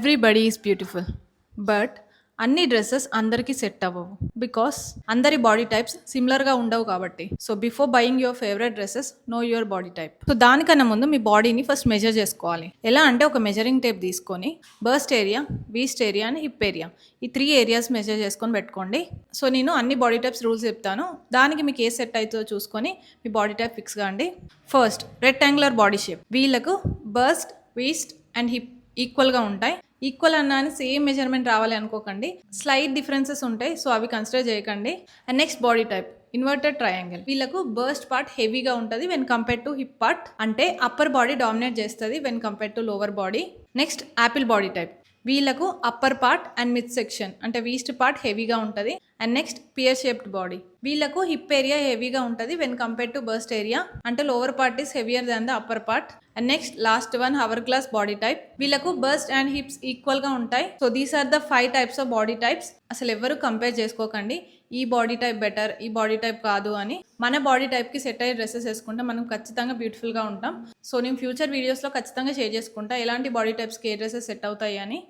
Everybody is beautiful but అన్ని dresses అందరికీ set అవ్వవు బికాస్ అందరి బాడీ టైప్స్ సిమిలర్గా ఉండవు కాబట్టి. So before buying your favourite dresses know your body type. So దానికన్నా ముందు మీ బాడీని ఫస్ట్ మెజర్ చేసుకోవాలి. ఎలా అంటే ఒక మెజరింగ్ టేప్ తీసుకొని bust area, waist area and hip area ఈ 3 ఏరియాస్ మెజర్ చేసుకొని పెట్టుకోండి. సో నేను అన్ని బాడీ టైప్స్ రూల్స్ చెప్తాను, దానికి మీకు ఏ సెట్ అవుతుందో చూసుకొని మీ బాడీ టైప్ ఫిక్స్ కాండి. First rectangular body shape. వీళ్ళకు బర్స్ట్, వీస్ట్ అండ్ హిప్ ఈక్వల్గా ఉంటాయి. ఈక్వల్ అన్నాని సేమ్ మెజర్మెంట్ రావాలి అనుకోకండి, స్లైట్ డిఫరెన్సెస్ ఉంటాయి, సో అవి కన్సిడర్ చేయకండి. And next body type inverted triangle. వీళ్ళకు బర్స్ట్ పార్ట్ హెవీగా ఉంటుంది when compare to hip part, అంటే అప్పర్ బాడీ డామినేట్ చేస్తుంది when compare to lower body. Next apple body type. వీళ్ళకు upper part and mid section అంటే వీస్ట్ part హెవీగా ఉంటుంది. And next pear shaped body. వీళ్ళకు హిప్ ఏరియా హెవీగా ఉంటుంది when compare to bust area, అంటే lower part is heavier than the upper part. And next last one hourglass body type. వీళ్ళకు bust and hips equal గా ఉంటాయి. So these are the 5 types of body types. అసలు ఎవరు compare చేసుకోకండి ఈ body type better, ఈ body type కాదు అని. మన బాడీ టైప్కి సెట్ అయ్యే డ్రెస్సెస్ వేసుకుంటే మనం ఖచ్చితంగా బ్యూటిఫుల్గా ఉంటాం. సో నేను ఫ్యూచర్ వీడియోస్లో ఖచ్చితంగా షేర్ చేసుకుంటా ఎలాంటి బాడీ టైప్స్కి ఏ డ్రెస్సెస్ సెట్ అవుతాయి అని.